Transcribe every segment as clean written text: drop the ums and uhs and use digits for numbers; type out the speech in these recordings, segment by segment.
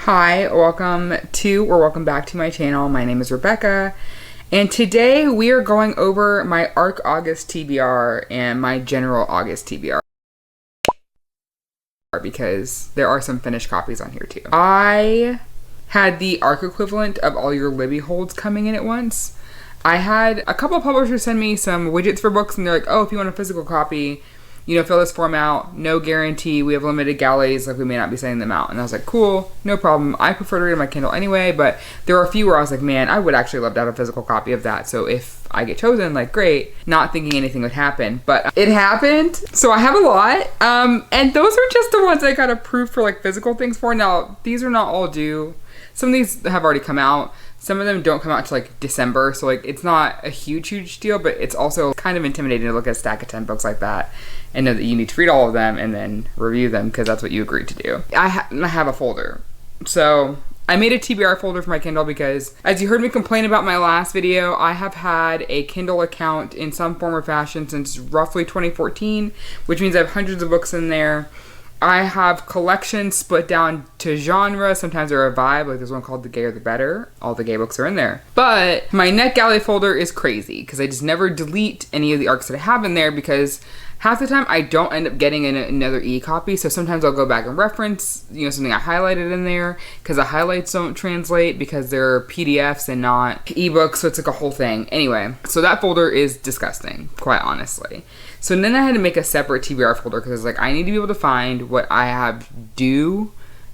Hi, welcome back to my channel. My name is Rebecca, and today we are going over my ARC August TBR and my general August TBR because there are some finished copies on here too. I had the ARC equivalent of all your Libby holds coming in at once. I had a couple of publishers send me some widgets for books, and they're like, oh, if you want a physical copy, fill this form out, no guarantee, we have limited galleys, like we may not be sending them out. And I was like, cool, no problem. I prefer to read on my Kindle anyway, but there were a few where I was like, man, I would actually love to have a physical copy of that. So if I get chosen, like great, not thinking anything would happen, but it happened. So I have a lot. And those are just the ones I got approved for like physical things for. Now, these are not all due. Some of these have already come out. Some of them don't come out until like December, so like it's not a huge deal, but it's also kind of intimidating to look at a stack of 10 books like that and know that you need to read all of them and then review them because that's what you agreed to do. I have a folder. So I made a TBR folder for my Kindle because, as you heard me complain about my last video, I have had a Kindle account in some form or fashion since roughly 2014, which means I have hundreds of books in there. I have collections split down to genre. Sometimes they're a vibe, like there's one called The Gayer the Better. All the gay books are in there. But my NetGalley folder is crazy because I just never delete any of the ARCs that I have in there because half the time I don't end up getting another e-copy. So sometimes I'll go back and reference, something I highlighted in there because the highlights don't translate because they're PDFs and not ebooks. So it's like a whole thing. Anyway, so that folder is disgusting, quite honestly. So then I had to make a separate TBR folder because I was like, I need to be able to find what I have due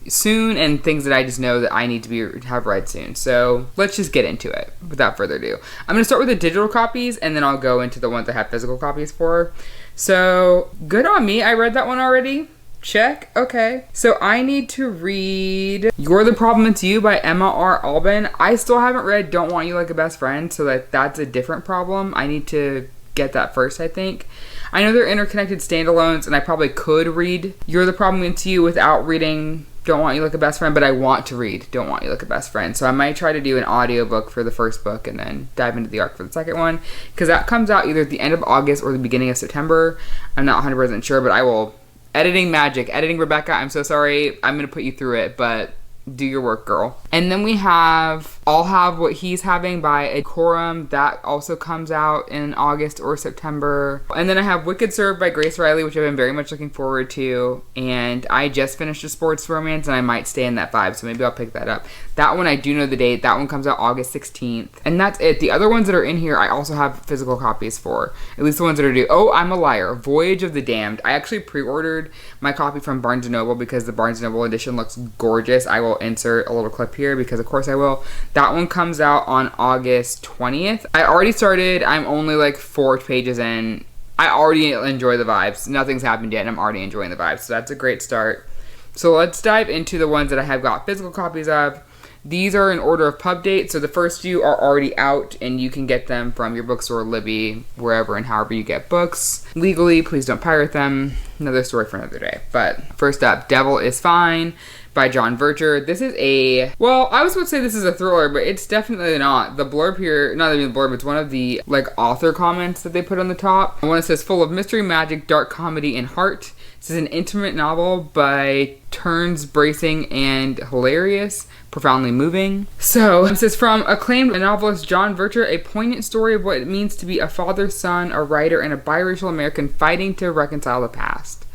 soon and things that I just know that I need to have read soon. So let's just get into it without further ado. I'm going to start with the digital copies and then I'll go into the ones I have physical copies for. So good on me. I read that one already. Check. Okay. So I need to read You're the Problem, It's You by Emma R. Albin. I still haven't read Don't Want You Like a Best Friend, so that's a different problem. I need to get that first, I think. I know they're interconnected standalones, and I probably could read You're the Problem, It's You without reading Don't Want You Like a Best Friend, but I want to read Don't Want You Like a Best Friend. So I might try to do an audiobook for the first book and then dive into the ARC for the second one, because that comes out either at the end of August or the beginning of September. I'm not 100% sure, but I will. Editing magic. Editing Rebecca, I'm so sorry. I'm going to put you through it, but do your work, girl. And then we have I'll Have What He's Having by a Quorum. That also comes out in August or September. And then I have Wicked Served by Grace Riley, which I've been very much looking forward to. And I just finished a sports romance and I might stay in that vibe, so maybe I'll pick that up. That one I do know the date. That one comes out August 16th. And that's it. The other ones that are in here I also have physical copies for. At least the ones that are due. Oh, I'm a liar. Voyage of the Damned. I actually pre-ordered my copy from Barnes & Noble because the Barnes & Noble edition looks gorgeous. I will insert a little clip here because of course I will. That one comes out on August 20th. I already started. I'm only like 4 pages in. I already enjoy the vibes. Nothing's happened yet and I'm already enjoying the vibes. So that's a great start. So let's dive into the ones that I have got physical copies of. These are in order of pub date. So the first few are already out and you can get them from your bookstore, Libby, wherever and however you get books. Legally, please don't pirate them. Another story for another day. But first up, Devil is Fine by John Vercher. This is I was about to say this is a thriller, but it's definitely not. The blurb here, not even the blurb, it's one of the author comments that they put on the top. One that says, full of mystery, magic, dark comedy, and heart. This is an intimate novel by turns bracing and hilarious, profoundly moving. So this is from acclaimed novelist John Vercher, a poignant story of what it means to be a father, son, a writer, and a biracial American fighting to reconcile the past.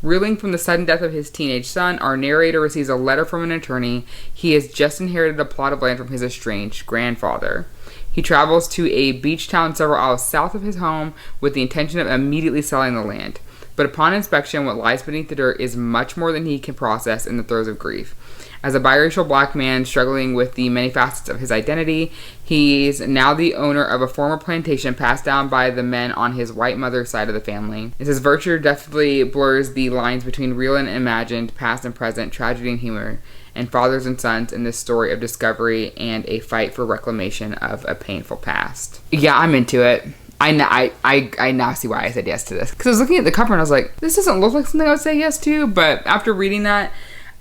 Reeling from the sudden death of his teenage son, our narrator receives a letter from an attorney. He has just inherited a plot of land from his estranged grandfather. He travels to a beach town several hours south of his home with the intention of immediately selling the land. But upon inspection, what lies beneath the dirt is much more than he can process in the throes of grief. As a biracial black man struggling with the many facets of his identity, he's now the owner of a former plantation passed down by the men on his white mother's side of the family. It says Vercher deftly blurs the lines between real and imagined, past and present, tragedy and humor, and fathers and sons in this story of discovery and a fight for reclamation of a painful past. Yeah, I'm into it. I now see why I said yes to this. Because I was looking at the cover and I was like, this doesn't look like something I would say yes to. But after reading that,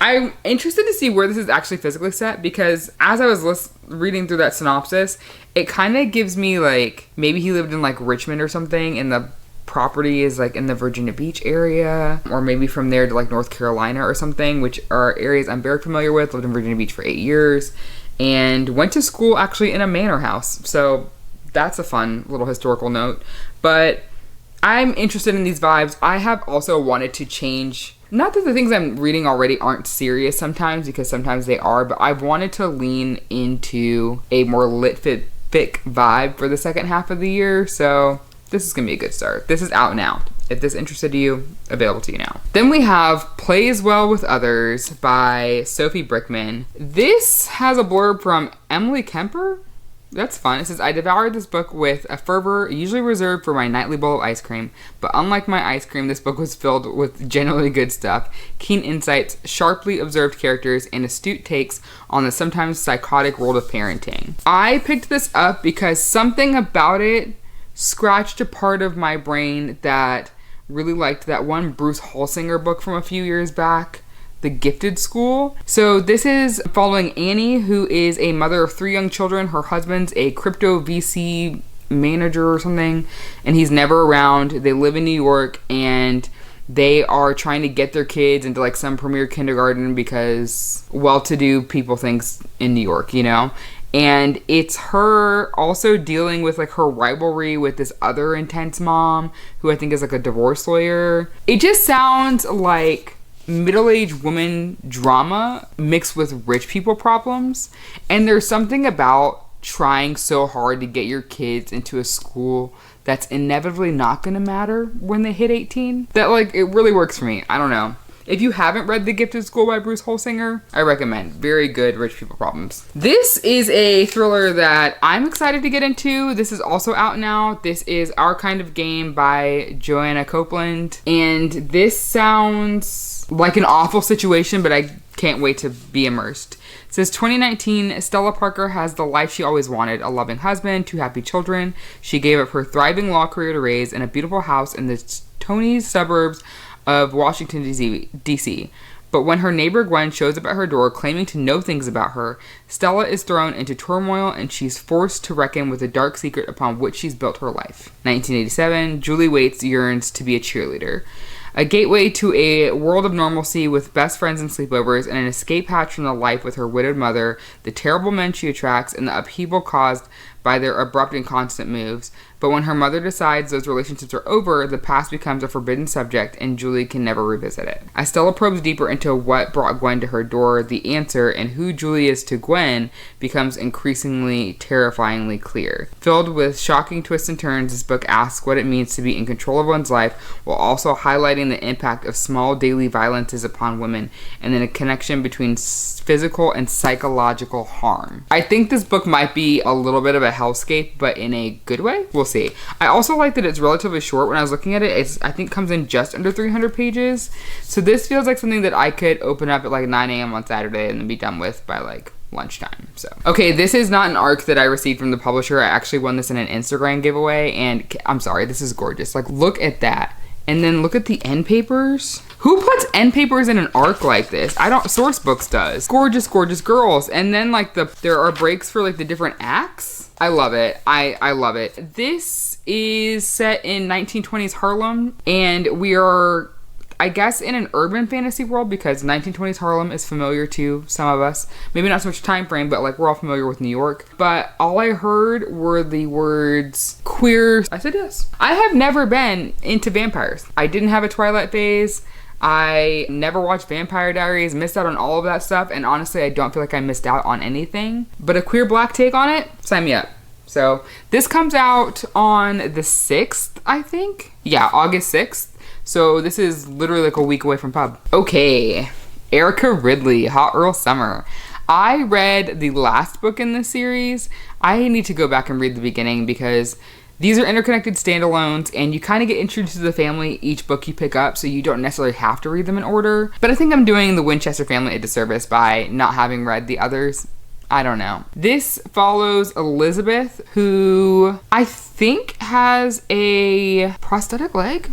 I'm interested to see where this is actually physically set. Because as I was reading through that synopsis, it kind of gives me maybe he lived in Richmond or something in the property is like in the Virginia Beach area, or maybe from there to like North Carolina or something, which are areas I'm very familiar with. Lived in Virginia Beach for 8 years and went to school actually in a manor house. So that's a fun little historical note. But I'm interested in these vibes. I have also wanted to change, not that the things I'm reading already aren't serious sometimes, because sometimes they are, but I've wanted to lean into a more lit fic vibe for the second half of the year. So this is going to be a good start. This is out now. If this interested you, available to you now. Then we have Plays Well with Others by Sophie Brickman. This has a blurb from Emily Kemper. That's fun. It says, I devoured this book with a fervor usually reserved for my nightly bowl of ice cream, but unlike my ice cream, this book was filled with genuinely good stuff, keen insights, sharply observed characters, and astute takes on the sometimes psychotic world of parenting. I picked this up because something about it scratched a part of my brain that really liked that one Bruce Holsinger book from a few years back, The Gifted School. So this is following Annie, who is a mother of 3 young children. Her husband's a crypto VC manager or something, and he's never around. They live in New York, and they are trying to get their kids into like some premier kindergarten because well-to-do people things in New York, you know? And it's her also dealing with like her rivalry with this other intense mom who I think is like a divorce lawyer. It just sounds like middle-aged woman drama mixed with rich people problems. And there's something about trying so hard to get your kids into a school that's inevitably not going to matter when they hit 18 that like it really works for me. I don't know. If you haven't read The Gifted School by Bruce Holsinger, I recommend. Very good rich people problems. This is a thriller that I'm excited to get into. This is also out now. This is Our Kind of Game by Joanna Copeland. And this sounds like an awful situation, but I can't wait to be immersed. It says 2019, Stella Parker has the life she always wanted, a loving husband, 2 happy children. She gave up her thriving law career to raise in a beautiful house in the Tony suburbs of Washington, D.C. But when her neighbor Gwen shows up at her door claiming to know things about her, Stella is thrown into turmoil and she's forced to reckon with the dark secret upon which she's built her life. 1987, Julie Waits yearns to be a cheerleader. A gateway to a world of normalcy with best friends and sleepovers, and an escape hatch from the life with her widowed mother, the terrible men she attracts, and the upheaval caused by their abrupt and constant moves. But when her mother decides those relationships are over, the past becomes a forbidden subject and Julie can never revisit it. As Stella probes deeper into what brought Gwen to her door, the answer and who Julie is to Gwen becomes increasingly terrifyingly clear. Filled with shocking twists and turns, this book asks what it means to be in control of one's life while also highlighting the impact of small daily violences upon women and then a connection between physical and psychological harm. I think this book might be a little bit of a hellscape, but in a good way. We'll see. I also like that it's relatively short. When I was looking at it, I think comes in just under 300 pages. So this feels like something that I could open up at like 9 a.m. on Saturday and then be done with by like lunchtime. So okay, this is not an ARC that I received from the publisher. I actually won this in an Instagram giveaway, and I'm sorry, this is gorgeous. Like, look at that. And then look at the end papers. Who puts end papers in an ARC like this? I don't. Source Books does. Gorgeous, gorgeous girls. And then like there are breaks for like the different acts. I love it. I love it. This is set in 1920s Harlem, and we are, I guess, in an urban fantasy world because 1920s Harlem is familiar to some of us. Maybe not so much time frame, but like we're all familiar with New York. But all I heard were the words queer. I said yes. I have never been into vampires. I didn't have a Twilight phase. I never watched Vampire Diaries, missed out on all of that stuff, and honestly, I don't feel like I missed out on anything. But a queer black take on it, sign me up. So this comes out on the 6th, I think. Yeah, August 6th. So this is literally like a week away from pub. Okay, Erica Ridley, Hot Earl Summer. I read the last book in this series. I need to go back and read the beginning because these are interconnected standalones and you kind of get introduced to the family each book you pick up, so you don't necessarily have to read them in order. But I think I'm doing the Winchester family a disservice by not having read the others. I don't know. This follows Elizabeth, who I think has a prosthetic leg.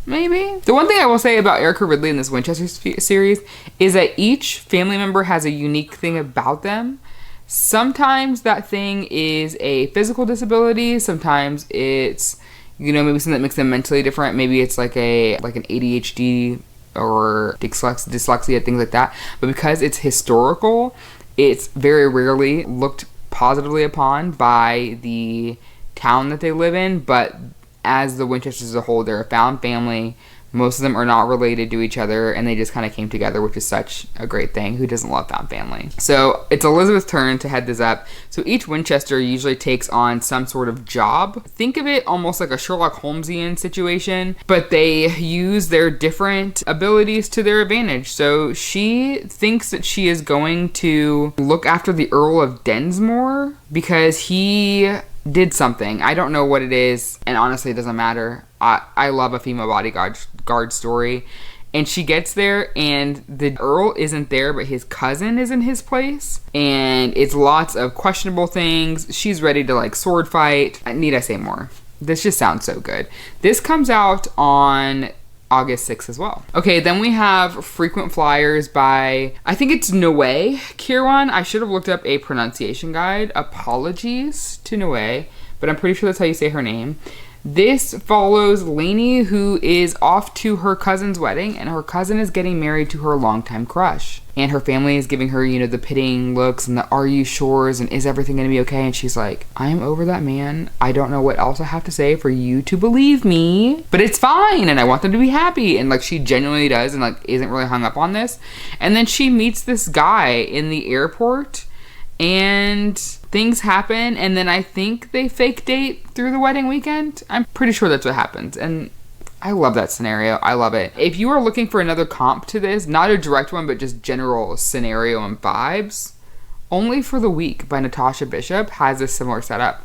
Maybe. The one thing I will say about Erica Ridley in this Winchester series is that each family member has a unique thing about them. Sometimes that thing is a physical disability. Sometimes it's, you know, maybe something that makes them mentally different. Maybe it's like an ADHD or dyslexia, things like that. But because it's historical, it's very rarely looked positively upon by the town that they live in. But as the Winchesters as a whole, they're a found family. Most of them are not related to each other, and they just kind of came together, which is such a great thing. Who doesn't love found family? So it's Elizabeth's turn to head this up. So each Winchester usually takes on some sort of job. Think of it almost like a Sherlock Holmesian situation, but they use their different abilities to their advantage. So she thinks that she is going to look after the Earl of Densmore because he did something. I don't know what it is, and honestly, it doesn't matter. I love a female bodyguard story. And she gets there, and the Earl isn't there, but his cousin is in his place. And it's lots of questionable things. She's ready to, like, sword fight. Need I say more? This just sounds so good. This comes out on August 6th as well. Okay, then we have Frequent Flyers by, I think it's Noe Kirwan. I should have looked up a pronunciation guide. Apologies to Noe, but I'm pretty sure that's how you say her name. This follows Lainey, who is off to her cousin's wedding, and her cousin is getting married to her longtime crush. And her family is giving her, you know, the pitying looks and the are you sures and is everything going to be okay? And she's like, I'm over that man. I don't know what else I have to say for you to believe me, but it's fine and I want them to be happy. And like she genuinely does and like isn't really hung up on this. And then she meets this guy in the airport and things happen, and then I think they fake date through the wedding weekend. I'm pretty sure that's what happens, and I love that scenario. I love it. If you are looking for another comp to this, not a direct one, but just general scenario and vibes, Only for the Week by Natasha Bishop has a similar setup.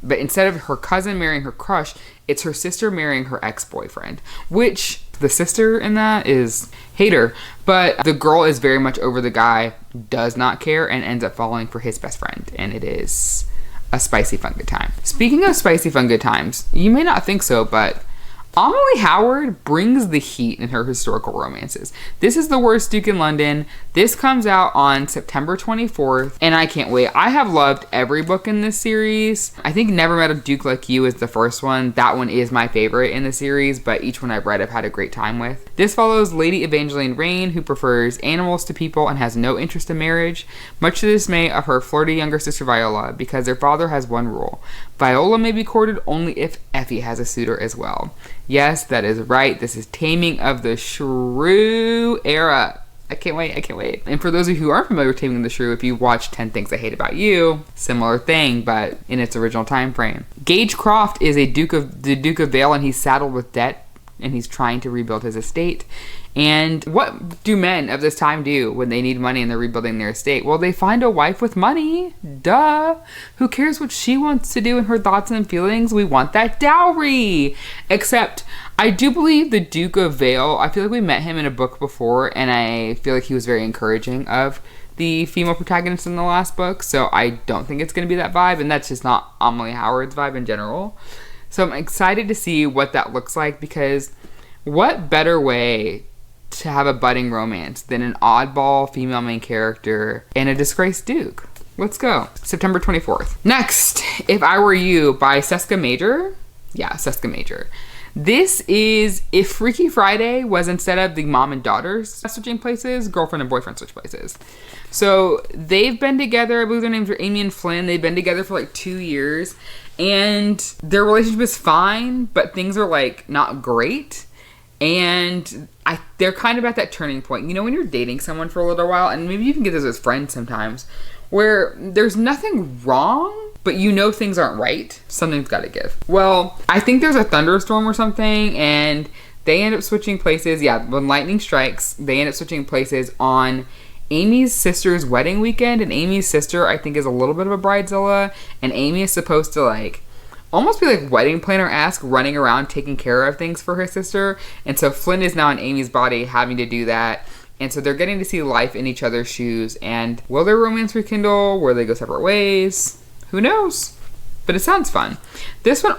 But instead of her cousin marrying her crush, it's her sister marrying her ex-boyfriend, which the sister in that is hater, but the girl is very much over the guy, does not care, and ends up falling for his best friend. And it is a spicy, fun, good time. Speaking of spicy, fun, good times, you may not think so, but Amelie Howard brings the heat in her historical romances. This is The Worst Duke in London. This comes out on September 24th, and I can't wait. I have loved every book in this series. I think Never Met a Duke Like You is the first one. That one is my favorite in the series, but each one I've read I've had a great time with. This follows Lady Evangeline Rain, who prefers animals to people and has no interest in marriage, much to the dismay of her flirty younger sister Viola, because their father has one rule. Viola may be courted only if Effie has a suitor as well. Yes, that is right. This is Taming of the Shrew era. I can't wait. And for those of you who aren't familiar with Taming of the Shrew, if you watch 10 Things I Hate About You, similar thing, but in its original time frame. Gage Croft is the Duke of Vale, and he's saddled with debt, and he's trying to rebuild his estate. And what do men of this time do when they need money and they're rebuilding their estate? Well, they find a wife with money. Duh. Who cares what she wants to do and her thoughts and feelings? We want that dowry. Except, I do believe the Duke of Vale, I feel like we met him in a book before, and I feel like he was very encouraging of the female protagonist in the last book, so I don't think it's going to be that vibe, and that's just not Amelie Howard's vibe in general. So I'm excited to see what that looks like, because what better way to have a budding romance than an oddball female main character and a disgraced duke? Let's go. September 24th. Next, If I Were You by Seska Major. Yeah, Seska Major. This is if Freaky Friday was instead of the mom and daughters switching places, girlfriend and boyfriend switch places. So they've been together, I believe their names are Amy and Flynn. They've been together for like 2 years, and their relationship is fine, but things are like not great. And they're kind of at that turning point. You know, when you're dating someone for a little while, and maybe you can get this as friends sometimes, where there's nothing wrong, but you know things aren't right. Something's got to give. Well, I think there's a thunderstorm or something, and they end up switching places. Yeah, when lightning strikes, they end up switching places on Amy's sister's wedding weekend. And Amy's sister, I think, is a little bit of a bridezilla, and Amy is supposed to like almost be like wedding planner-esque, running around taking care of things for her sister. And so Flynn is now in Amy's body having to do that. And so they're getting to see life in each other's shoes. And will their romance rekindle? Will they go separate ways? Who knows? but it sounds fun. This one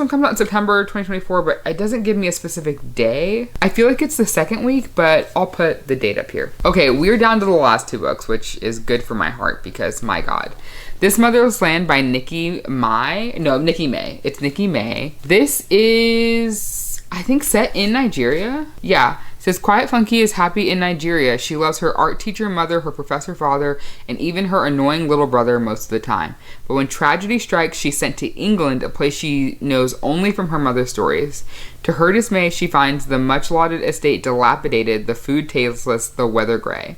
comes out in September 2024, but it doesn't give me a specific day. I feel like it's the second week, but I'll put the date up here. Okay, we're down to the last 2 books, which is good for my heart because my God. This Motherless Land by Nikki May. It's Nikki May. This is, I think, set in Nigeria. Yeah. Says Quiet Funky is happy in Nigeria. She loves her art teacher mother, her professor father, and even her annoying little brother most of the time. But when tragedy strikes, she's sent to England, a place she knows only from her mother's stories. To her dismay, she finds the much-lauded estate dilapidated, the food tasteless, the weather gray.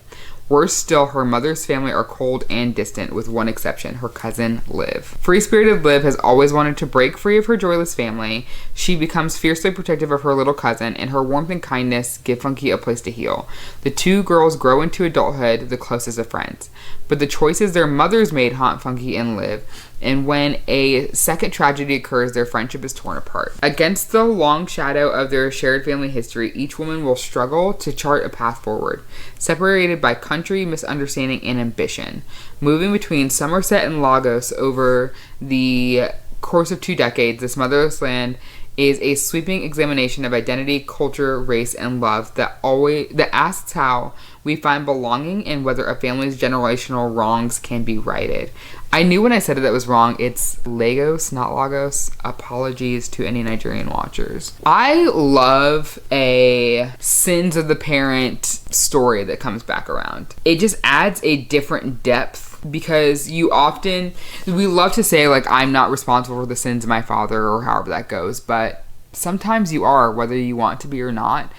Worse still, her mother's family are cold and distant, with one exception, her cousin Liv. Free-spirited Liv has always wanted to break free of her joyless family. She becomes fiercely protective of her little cousin, and her warmth and kindness give Funky a place to heal. The 2 girls grow into adulthood, the closest of friends. But the choices their mothers made haunt Funky and Liv, and when a second tragedy occurs, their friendship is torn apart. Against the long shadow of their shared family history, each woman will struggle to chart a path forward, separated by country, misunderstanding, and ambition. Moving between Somerset and Lagos over the course of 2 decades, this Motherless Land is a sweeping examination of identity, culture, race, and love that asks how we find belonging and whether a family's generational wrongs can be righted. I knew when I said it that was wrong. It's Lagos, not Lagos. Apologies to any Nigerian watchers. I love a sins of the parent story that comes back around. It just adds a different depth because we love to say like, I'm not responsible for the sins of my father or however that goes, but sometimes you are, whether you want to be or not.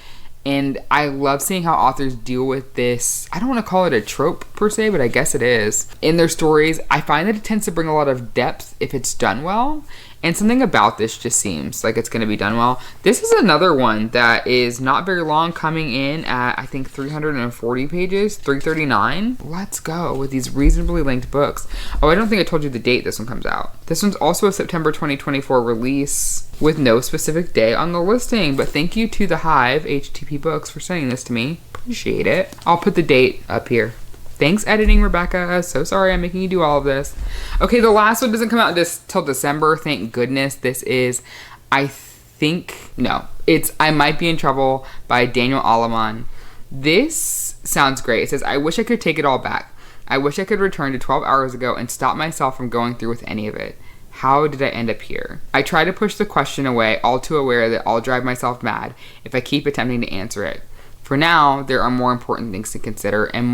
And I love seeing how authors deal with this. I don't want to call it a trope per se, but I guess it is. In their stories, I find that it tends to bring a lot of depth if it's done well. And something about this just seems like it's going to be done well. This is another one that is not very long, coming in at, I think, 340 pages, 339. Let's go with these reasonably length books. Oh, I don't think I told you the date this one comes out. This one's also a September 2024 release with no specific day on the listing. But thank you to The Hive, HTP Books, for sending this to me. Appreciate it. I'll put the date up here. Thanks, editing, Rebecca. So sorry I'm making you do all of this. Okay, the last one doesn't come out till December. Thank goodness. This is, I Might Be in Trouble by Daniel Aleman. This sounds great. It says, I wish I could take it all back. I wish I could return to 12 hours ago and stop myself from going through with any of it. How did I end up here? I try to push the question away, all too aware that I'll drive myself mad if I keep attempting to answer it. For now, there are more important things to consider and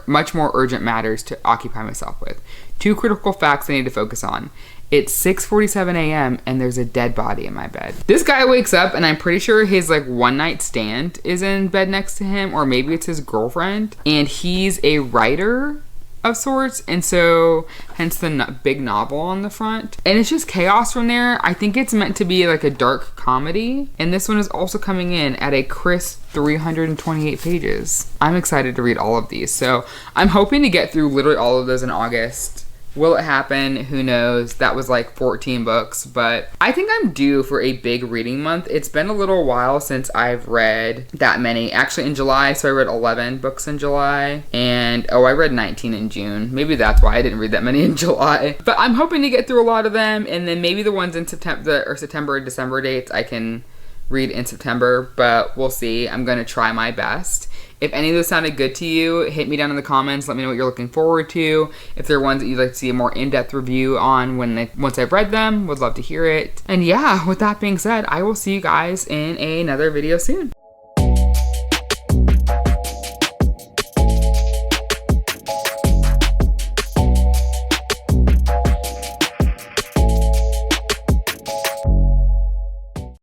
much more urgent matters to occupy myself with. 2 critical facts I need to focus on. It's 6:47 a.m. and there's a dead body in my bed. This guy wakes up and I'm pretty sure his one night stand is in bed next to him, or maybe it's his girlfriend. And he's a writer of sorts, and so hence the big novel on the front, and it's just chaos from there. I think it's meant to be like a dark comedy, and this one is also coming in at a crisp 328 pages. I'm excited to read all of these, so I'm hoping to get through literally all of those in August. Will it happen? Who knows? That was like 14 books, but I think I'm due for a big reading month. It's been a little while since I've read that many. Actually, in July, so I read 11 books in July, and I read 19 in June. Maybe that's why I didn't read that many in July. But I'm hoping to get through a lot of them, and then maybe the ones in September or December dates I can read in September, but we'll see. I'm going to try my best. If any of those sounded good to you, hit me down in the comments. Let me know what you're looking forward to. If there are ones that you'd like to see a more in-depth review on once I've read them, would love to hear it. And yeah, with that being said, I will see you guys in another video soon.